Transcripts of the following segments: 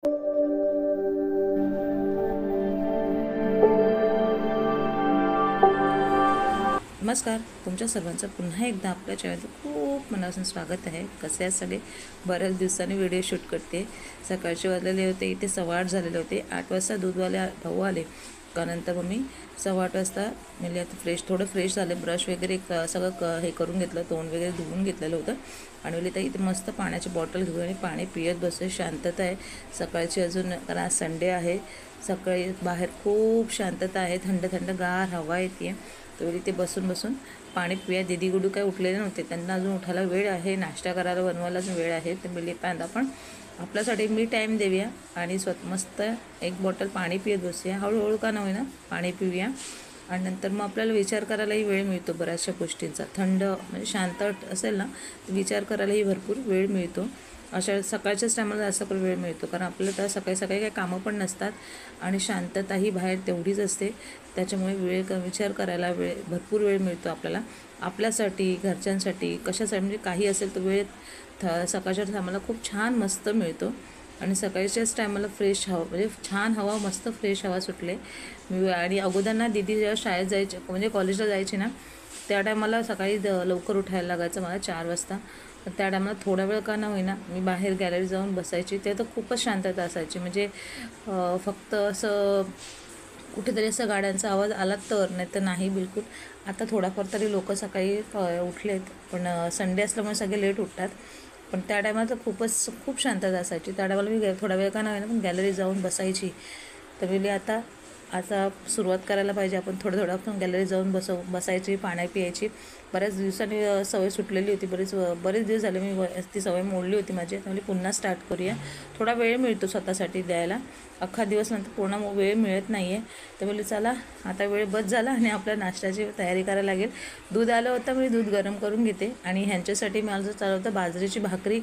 नमस्कार, तुमच्या सर्वांचं पुन्हा एकदा आपल्या चॅनलवर खूप मनापासून स्वागत आहे। कसे आहेत सगळे? बऱ्याच दिवसांनी व्हिडिओ शूट करते। सकाळचे वाजलेले होते, इथे 8:15 झालेले होते। 8 वाजता दूधवाले भाऊ आले का नंतर मग मी 8:15 वाजता म्हणजे आता थोडं फ्रेश झाले, ब्रश वगैरे सगळं हे करून घेतलं, तोंड वगैरे धुवून घेतलेलं होतं आणि मला इथे मस्त पाण्याची बॉटल घेऊन आणि पाणी पियत बसले। शांतता आहे सकाळची अजून, कारण आज संडे आहे। सकाळी बाहेर खूप शांतता आहे, थंड थंड गार हवा येते। तर इथे बसून पाणी पिया। दीदी गुडू काय उठलेले नव्हते, त्यांना अजून उठायला वेळ आहे, नाश्ता करायला बनवायला अजून वेळ आहे। तर मी पाहता आपण आपल्यासाठी मी टाईम देऊया आणि मस्त एक बॉटल पाणी पित बसूया। हळूहळू का न होईना पाणी पिऊया आणि नंतर मग आपल्याला विचार करायलाही वेळ मिळतो बऱ्याचशा गोष्टींचा। थंड म्हणजे शांत असेल ना तर विचार करायलाही भरपूर वेळ मिळतो। अशा सकाळच्याच टायमाला जास्त करून वेळ मिळतो, कारण आपल्याला तर सकाळी काही कामं पण नसतात आणि शांतताही बाहेर तेवढीच असते। त्याच्यामुळे विचार करायला भरपूर वेळ मिळतो आपल्याला, आपल्यासाठी, घरच्यांसाठी, कशासाठी म्हणजे काही असेल तर वेळ सकाळच्या टायमाला खूप छान मस्त मिळतो। आणि सकाळच्याच टायमाला फ्रेश हवा म्हणजे छान हवा, मस्त फ्रेश हवा सुटले मी। आणि अगोदरना दीदी जेव्हा शाळेत जायचे म्हणजे कॉलेजला जायची ना, त्या टायमाला सकाळी लवकर उठायला लागायचं मला 4 वाजता। तर त्या टायमाला थोडा वेळ का ना होईना मी बाहेर गॅलरी जाऊन बसायची। ते तर खूपच शांतता असायची, म्हणजे फक्त असं कुठेतरी असं गाड्यांचा आवाज आला तर, नाही तर नाही बिलकुल। आता थोडाफार तरी लोक सकाळी उठलेत, पण संडे असल्यामुळे सगळे लेट उठतात। पण त्या टायमाला तर खूप शांतता असायची। त्या टायमाला मी थोडा वेळ का नाही पण गॅलरी जाऊन बसायची। तर मी आता सुरुवात करायला पाहिजे आपण, थोडं आपण गॅलरी जाऊन बसायची, पाणी प्यायची। बऱ्याच दिवसांनी सवय सुटलेली होती, बरेच दिवस झाले मी ती सवय मोडली होती माझी। त्यामुळे पुन्हा स्टार्ट करूया। थोडा वेळ मिळतो स्वतःसाठी द्यायला, अख्खा दिवस नंतर पूर्ण वेळ मिळत नाही आहे। तर बोलले चला आता वेळ बस झाला आणि आपल्या नाश्त्याची तयारी करायला लागेल। दूध आलं होतं, मी दूध गरम करून घेते आणि ह्यांच्यासाठी माझं चालू होतं बाजरीची भाकरी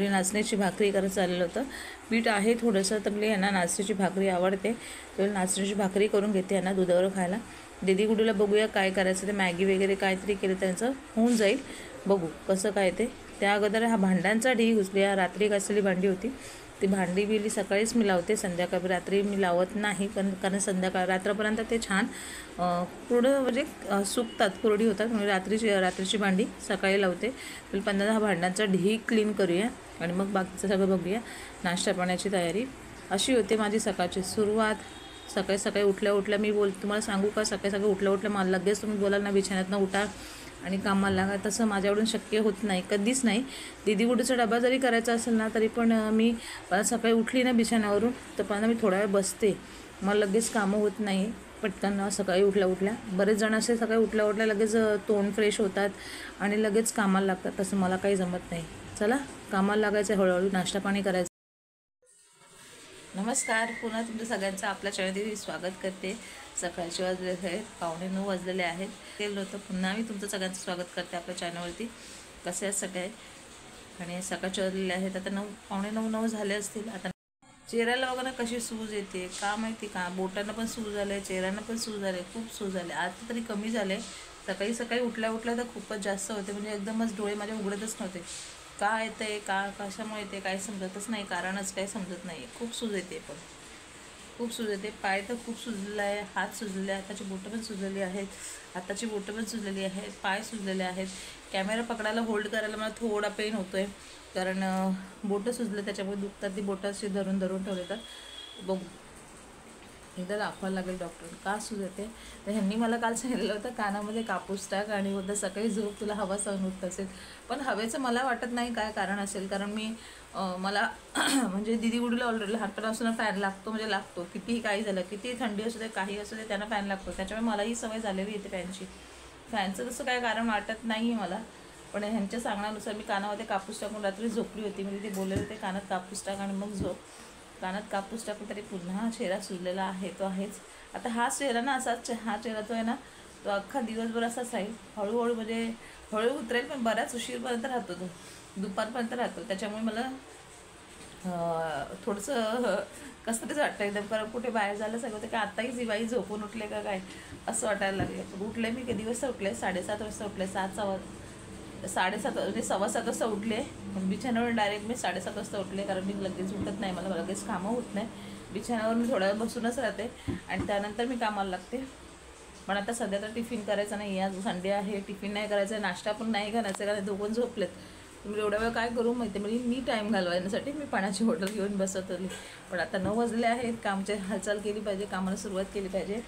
नाचणीची भाकरी करायचं चाललेलं होतं। पीठ आहे थोडंसं, तर म्हणजे यांना नाचणीची भाकरी आवडते, तर नाचणीची भाकरी करून घेते यांना दुधावर खायला। दीदी गुडूला बघूया काय करायचं, ते मॅगी वगैरे काहीतरी केलं त्यांचं होऊन जाईल, बघू कसं काय ते। त्या अगोदर हा भांड्यांचा ढीग उचलूया। रात्री घासलेली भांडी होती, ती भांडी बिली सकाळीच मी लावते, संध्याकाळी रात्री मी लावत नाही, पण कारण रात्रपर्यंत ते छान पूर्ण म्हणजे सुकतात, कोरडी होतात, म्हणजे रात्रीची भांडी सकाळी लावते। तर 15 भांड्यांचा ढीग क्लीन करूया आणि मग बाकीचं सगळं बघूया। नाश्ता पाण्याची तयारी अशी होते माझी सकाळची सुरुवात। सकाळी उठल्या मी तुम्हाला सांगू का, सकाळी उठल्या मला लगेच तुम्ही बोलाल ना बिछाण्यातनं उठा आणि कामाला लागा, तसं माझ्याकडून शक्य होत नाही, कधीच नाही। दीदी गुडूचा डबा जरी करायचा असेल ना तरी पण मी सकाळी उठली ना बिछाण्यावरून तर पण मी थोडा वेळ बसते, मला लगेच कामं होत नाही पटकन। सकाळी उठल्या बरेच जण असे सकाळी उठल्या लगेच तोंड फ्रेश होतात आणि लगेच कामाला लागतात, तसं मला काही जमत नाही। चला कामाला लागायचं, हळूहळू नाश्ता पाणी करायचं। नमस्कार, पुन्हा तुमचं सगळ्यांचं आपल्या चॅनलवर स्वागत करते। सकाळचे वाजले आहेत 9:15 वाजलेले आहेत। केलं होतं पुन्हा मी तुमचं सगळ्यांचं स्वागत करते आपल्या चॅनलवरती। कसे आहेत सगळे? आणि सकाळचे वाजलेले आहेत आता 9:15 झाले असतील। आता चेहऱ्याला बघा ना कशी सूज येते, का माहिती का, बोटांना पण सूज झाले, चेहऱ्यांना पण सूज झाले, खूप सूज झाले। आता तरी कमी झाले, सकाळी उठल्या तर खूपच जास्त होते, म्हणजे एकदमच डोळे माझे उघडतच नव्हते। का येते, कशामुळे येते काही समजतच नाही, कारणच काही समजत नाही। खूप सूज येते, पण खूप सूज येते। पाय तर खूप सुजलेला आहे, हात सुजलेले आहेत, हाताची बोटं पण सुजलेली आहेत, हाताची बोटं पण सुजलेली आहेत, पाय सुजलेले आहेत। कॅमेरा पकडायला होल्ड करायला मला थोडा पेन होतो आहे, कारण बोटं सुजले त्याच्यामुळे दुखतात, ती बोटं अशी धरून ठेवले तर बघू एकदा दाखवायला लागेल डॉक्टर का सूज येते। तर ह्यांनी मला काल सांगितलं होतं कानामध्ये कापूस टाक आणि उद्या सकाळी झोप, तुला हवा सहन होत असेल। पण हवेचं मला वाटत नाही काय कारण असेल, कारण मी मला म्हणजे दीदी गुडूला ऑलरेडी लहानपणापासून फॅन लागतो, म्हणजे लागतो, कितीही काही झालं, किती थंडी असू दे काही असू दे त्यांना फॅन लागतो, त्याच्यामुळे मलाही सवय झालेली येते फॅनची। फॅनचं तसं काय कारण वाटत नाही मला, पण ह्यांच्या सांगण्यानुसार मी कानामध्ये कापूस टाकून रात्री झोपली होती। म्हणजे ते बोलले होते कानात कापूस टाक आणि मग झोप। कानात कापूस टाकून तरी पुन्हा चेहरा सुजलेला आहे, तो आहेच। आता हा चेहरा ना असाच, हा चेहरा जो आहे ना तो अख्खा दिवसभर असाच राहील, हळूहळू म्हणजे हळू उतरेल, पण बऱ्याच उशीरपर्यंत राहतो, तो दुपारपर्यंत राहतो। त्याच्यामुळे मला थोडंसं कसं तरीच वाटतं एकदम, कारण कुठे बाहेर झालं सगळं, तर काय आत्ताही जी बाई झोपून उठले का काय असं वाटायला लागले। पण उठले मी कधी वाजता उठले, 7:30 वाजता उठले, 7:15 7:30 म्हणजे 7:15 वाजता उठले. बिछाण्यावर डायरेक्ट मी 7:30 वाजता उठले, कारण मी लगेच उठत नाही, मला लगेच कामं होत नाही. बिछाण्यावर मी थोडा वेळ बसूनच राहते आणि त्यानंतर मी कामाला लागते. पण आता सध्या तर टिफिन करायचं नाही, आज संडे आहे, टिफिन नाही करायचं, नाश्ता पण नाही करायचं, कारण दोघं झोपलेत. तुम्ही एवढ्या वेळ काय करू माहिती म्हणजे मी टाईम घालवण्यासाठी मी पाण्याची बॉटल घेऊन बसत होती. पण आता 9 वाजले आहेत, कामची हालचाल केली पाहिजे, कामाला सुरुवात केली पाहिजे.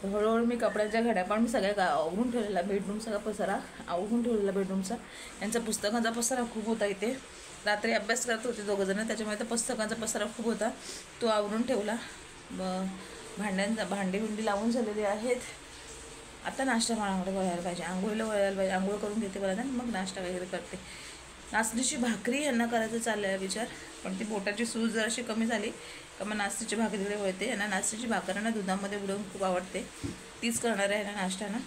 हळूहळू मी कपड्याच्या घड्या पण मी सगळ्या आवरून ठेवलेला, बेडरूम सगळा पसारा आवरून ठेवलेला बेडरूमचा. यांचा पुस्तकांचा पसारा खूप होता इथे, रात्री अभ्यास करत होते दोघंजणं, त्याच्यामुळे तर पुस्तकांचा पसारा खूप होता, तो आवरून ठेवला. भांडी लावून झालेली आहेत. आता नाश्ता पाण्याकडे वळायला पाहिजे, आंघोळीला वळायला पाहिजे, आंघोळ करून घेते मला, मग नाश्ता वगैरे करते. नाचणीची भाकरी यांना करायचं चाललं आहे विचार, पण ती बोटाची सूज जर अशी कमी झाली का मग नाचणीची भाकरीकडे वळते. यांना नाचणीची भाकर ना दुधामध्ये बुडवून खूप आवडते, तीच करणार आहे ना नाश्त्यानं.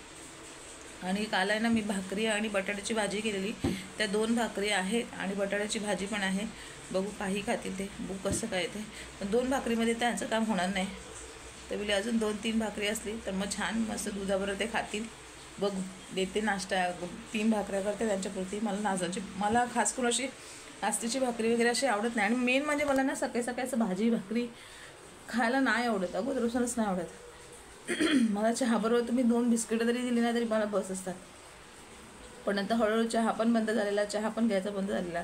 आणि काल आहे ना मी भाकरी आणि बटाट्याची भाजी केलेली, त्या 2 भाकरी आहेत आणि बटाट्याची भाजी पण आहे. बघू काही खातील ते, बघू कसं काय ते. पण 2 भाकरीमध्ये त्यांचं काम होणार नाही, तर बोले अजून 2-3 भाकरी असली तर मग छान मस्त दुधाबरोबर ते खातील. बघू देते नाश्ता, 3 भाकऱ्या करते त्यांच्यापुरती. मला खास करून अशी नाचणीची भाकरी वगैरे अशी आवडत नाही. आणि मेन म्हणजे मला ना सकाळी सकाळी असं भाजी भाकरी खायला नाही आवडत, अगोदरपासूनच नाही आवडत. मला चहाबरोबर तुम्ही 2 बिस्किटं जरी दिली ना तरी मला बस असतात. पण नंतर हळूहळू चहा पण बंद झालेला, चहा पण घ्यायचा बंद झालेला.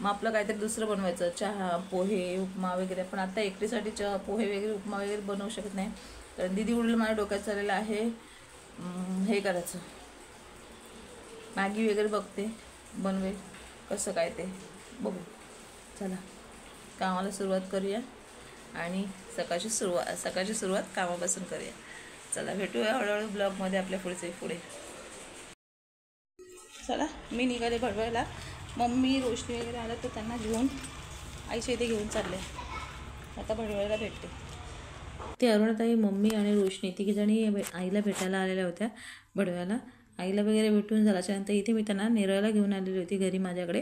मग आपलं काहीतरी दुसरं बनवायचं, चहा पोहे उपमा वगैरे. पण आता एकटीसाठी चहा पोहे वगैरे उपमा वगैरे बनवू शकत नाही, कारण दीदी उडलं माझ्या डोक्यात चाललेलं आहे हे करायचं, मॅगी वगैरे बघते बनवेल कसं काय ते बघू. चला कामाला सुरुवात करूया आणि सकाळची सुरुवात कामापासून करूया. चला भेटूया हळूहळू ब्लॉगमध्ये आपल्या पुढे. चला मी निघाले भडवायला, मम्मी रोशनी वगैरे आलं तर त्यांना घेऊन आईच्या इथे घेऊन चालले. आता भडवायला भेटते. ते अरुणाताई, मम्मी आणि रोशनी तिघीजणी आईला भेटायला आलेल्या होत्या भडव्याला. आईला वगैरे भेटून झाल्याच्यानंतर इथे मी त्यांना नेरळला घेऊन आलेली होती घरी माझ्याकडे.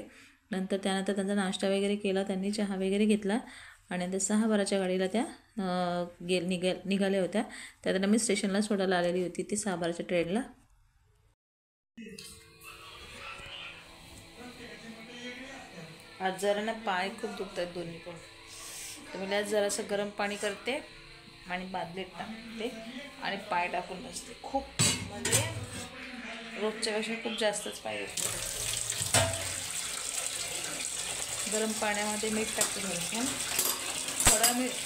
त्यानंतर त्यांचा नाश्ता वगैरे केला, त्यांनी चहा वगैरे घेतला आणि नंतर 6:12च्या गाडीला त्या निघाल्या होत्या. त्यांना मी स्टेशनला सोडायला आलेली होती ती 6:12च्या ट्रेनला. आज जरा ना पाय खूप दुखत आहेत दोन्ही पण, तर मी आज जरासं गरम पाणी करते आणि बादलीत टाकते आणि पाय टाकून बसते. खूप म्हणजे रोजच्यापेक्षा खूप जास्तच पाय दुखतात. गरम पाण्यामध्ये मीठ टाकून घ्यायचं,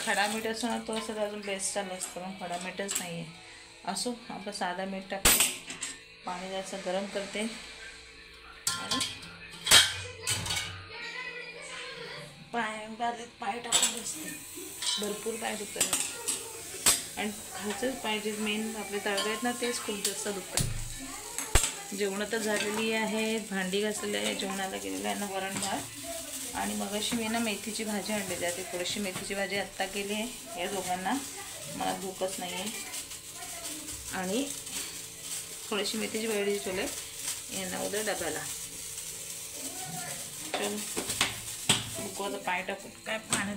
खडा मीठ असतो ना तो असं अजून बेस्ट चालू असतं, मग खडा मीठच नाही आहे असो, आपलं साधा मीठ टाकते, पाणी जास्त गरम करते आणि पाय टाकून बसते. भरपूर पाय दुखतात आणि खालचंच पाहिजे मेन आपले तळवे आहेत ना तेच खूप जास्त दुखतात. जेवणं तर झालेली आहेत, भांडी घासलेली आहे, जेवणाला गेलेलं आहे ना वरण भात. आणि मग अशी मी ना मेथीची भाजी आणलेली आहे, थोडीशी मेथीची भाजी आत्ता केली आहे या दोघांना, मला भूकच नाही आहे. आणि थोडीशी मेथीची भाजी ठेवले यांना उद्या डब्याला. बुकवाचं पाय टाकून काय पाण्यात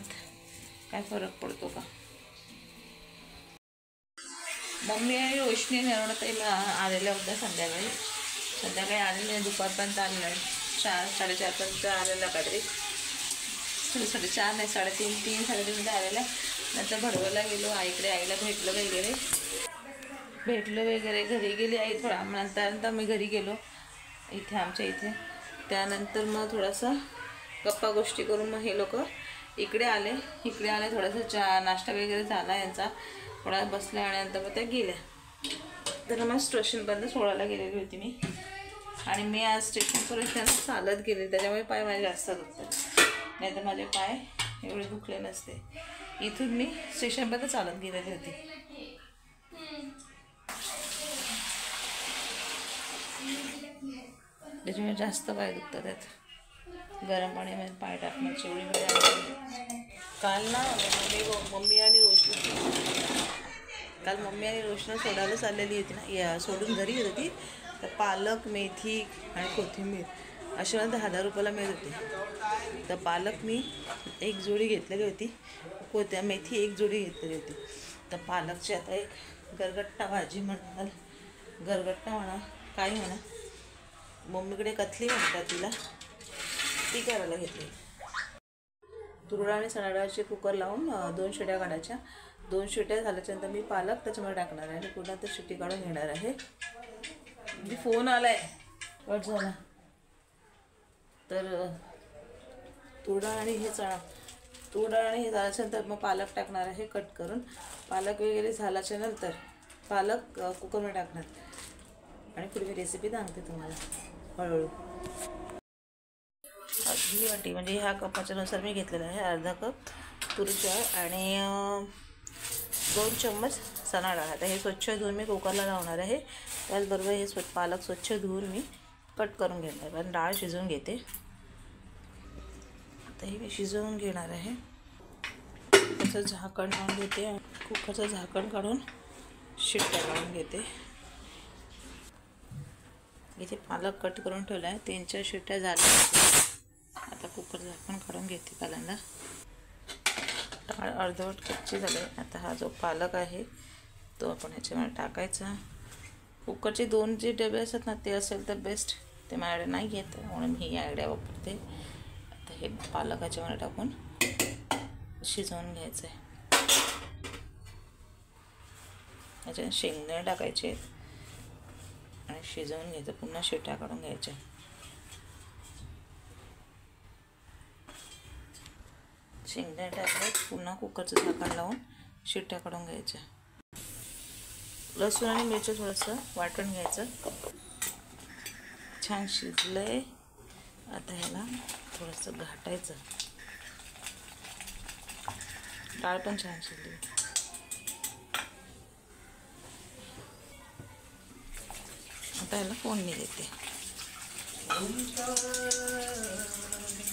काय फरक पडतो का. मम्मी आणि रोशनी आणि अरुणाताई आलेल्या होत्या संध्याकाळी आलेल्या, दुपारपर्यंत आलेल्या, 4-4:30पर्यंत आलेल्या काहीतरी, 4:30 नाही 3:30 आलेल्या. नंतर भडवायला गेलो आईकडे, आईला भेटलं वगैरे घरी गेली आई थोडा. नंतर मी घरी गेलो इथे आमच्या इथे. त्यानंतर मग थोडासा गप्पा गोष्टी करून मग हे लोक इकडे आले थोडासा नाश्ता वगैरे झाला यांचा, थोडा बसल्या आणि नंतर मग त्या गेल्या. तर मग स्टेशनपर्यंत सोडायला गेलेली होती मी, आणि मी आज स्टेशनपर्यंत त्यांना चालत गेले, त्याच्यामुळे पाय माझे जास्त दुखतात, नाही तर माझे पाय एवढे दुखले नसते. इथून मी स्टेशनपर्यंत चालत गेलेली होती. त्याच्यामुळे जास्त पाय दुखतात आहेत. गरम पाण्यामध्ये पाय टाकण्याची एवढी वेळ. काल ना मम्मी आणि रोशनी सोडायला चाललेली होती ना, सोडून घरी येत होती. तर पालक, मेथी आणि कोथिंबीर अशी मला 10,000 रुपयाला मिळत होती. तर पालक मी 1 जोडी घेतलेली होती, मेथी 1 जोडी घेतलेली होती. तर पालकची आता एक गरगट्टा भाजी म्हणा काही म्हणा मम्मीकडे कथली म्हणतात तिला, ती करायला घेतली. तुरड आणि चणा डाळीचे कुकर लावून 2 शिट्या काढायच्या. 2 शिट्या झाल्याच्यानंतर मी पालक त्याच्यामध्ये टाकणार आहे आणि पुन्हा ते शिट्टी काढून घेणार आहे. मी फोन आलाय कट झाला. तर तुरड आणि हे हे झाल्याच्यानंतर मग पालक टाकणार आहे कट करून. पालक वगैरे झाल्याच्या नंतर पालक कुकरमध्ये टाकणार आणि पुढे मी रेसिपी सांगते तुम्हाला हळूहळू. ही वाटी म्हणजे ह्या कपाच्यानुसार मी घेतलेला आहे. अर्धा कप तुरीची डाळ आणि 2 चम्मच चणा डाळ. आता हे स्वच्छ धुवून मी कुकरला लावणार आहे. त्याचबरोबर हे पालक स्वच्छ धुवून मी कट करून घेणार आणि डाळ शिजवून घेते. आता हे मी शिजवून घेणार आहे. त्याचं झाकण काढून घेते आणि कुकरचं झाकण काढून शिट्ट्या काढून घेते. इथे पालक कट करून ठेवला आहे. 3-4 शिट्ट्या झाल्या. आता कुकर झाकण काढून घेते. पहिल्यांदा डाळ अर्धवट कच्ची झाली. आता हा जो पालक आहे तो आपण ह्याच्यामध्ये टाकायचा. कुकरचे 2 जे डबे असतात ना ते असेल तर बेस्ट. ते माझ्याकडे नाही येत म्हणून मी ही आयडिया वापरते. आता हे पालक ह्याच्यामध्ये टाकून शिजवून घ्यायचं आहे. ह्याच्यात शेंगदाणे टाकायचे आणि शिजवून घ्यायचं. पुन्हा शिट्ट्या काढून घ्यायच्या. शेंगदाणे टाकले पुन्हा कुकरचं झाकण लावून शिट्ट्या काढून घ्यायच्या. लसूण आणि मिरची थोडंसं वाटून घ्यायचं. छान शिजलंय. आता ह्याला थोडंसं घाटायचं. डाळ पण छान शिजली. आता ह्याला फोडणी देते.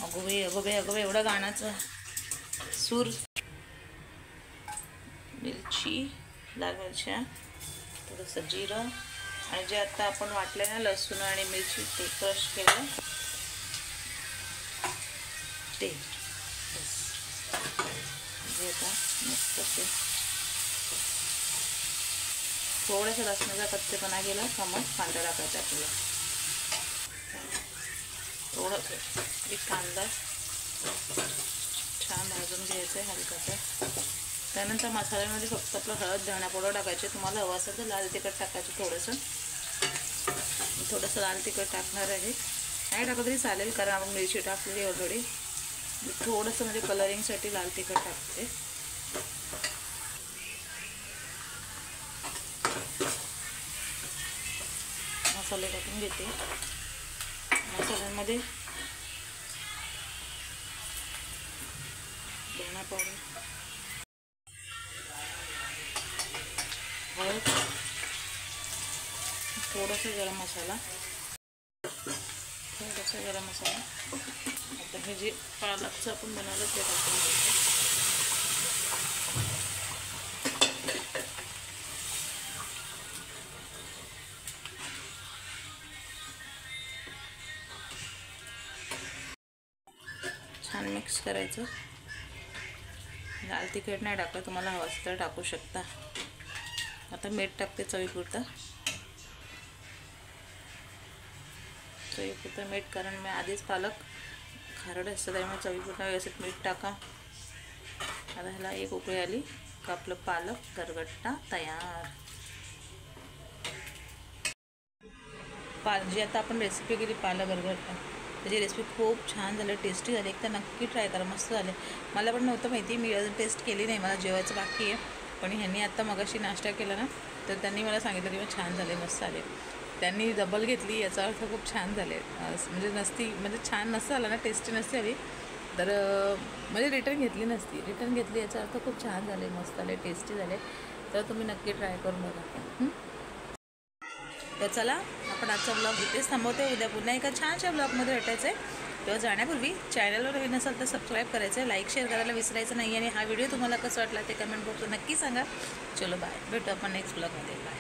अगो बाई एवढं गाण्याचं सूर. मिरची, लाल मिरच्या, थोडंसं जिरं आणि जे आता आपण वाटलं ना लसूण आणि मिरची ते क्रश केलं ते जे आता मस्त ते थोडंसं लसणाचा कच्चेपणा गेला का मग कांदा टाकायचा आपल्याला. थोडंसं एक कांदा छान भाजून घ्यायचं आहे हलकासा. त्यानंतर मसाल्यामध्ये फक्त आपलं हळद, धणा पावडर टाकायचे. तुम्हाला हवं असेल तर लाल तिखट टाकायचं थोडंसं लाल तिखट टाकणार आहे. नाही टाकलं तरी चालेल कारण आपण मिरची टाकलेली ऑलरेडी. थोडंसं म्हणजे कलरिंगसाठी लाल तिखट टाकते. मसाले टाकून घेते. मसाल्यांमध्ये धणा पावडर, हळद, थोडासा गरम मसाला. आता हे जे पालकचं आपण बनवलं ते टाकून घेतो. छान मिक्स करायचं. लाल तिखट नाही टाकलं, तुम्हाला हवं असेल तर टाकू शकता. आता मीठ टाकते चवीपुरतं. मीठ कारण मी आधीच पालक खारट असतं त्यामुळे चवीपुरतं व्यवस्थित मीठ टाका. आता ह्याला एक उकळी आली का आपलं पालक गरगट्टा तयार. जी आता आपण रेसिपी केली पालक गरगट्टा त्याची रेसिपी खूप छान झाली, टेस्टी झाली. एकदा नक्की ट्राय करा, मस्त झाले. मला पण नव्हतं माहिती, मी अजून टेस्ट केली नाही, मला जेवायचं बाकी आहे. पण ह्यांनी आत्ता मगाशी नाश्ता केला ना तर त्यांनी मला सांगितलं की छान झाले, मस्त झाले. त्यांनी डबल घेतली याचा अर्थ खूप छान झाले. म्हणजे छान नसतं आलं ना, टेस्टी नसते आली तर म्हणजे रिटर्न घेतली याचा अर्थ खूप छान झाले, मस्त झाले, टेस्टी झाले. तर तुम्ही नक्की ट्राय करून बघा. तर चला आपण आजचा ब्लॉग इथेच थांबवते. उद्या पुन्हा एका छानशा ब्लॉगमध्ये भेटायचं आहे. तेव्हा जाण्यापूर्वी चॅनलवर नवीन असाल तर सबस्क्राईब करायचं आहे, लाईक शेअर करायला विसरायचं नाही. आणि हा व्हिडिओ तुम्हाला कसा वाटला ते कमेंट बॉक्सवर नक्की सांगा. चलो बाय, भेटू आपण नेक्स्ट ब्लॉगमध्ये. बाय.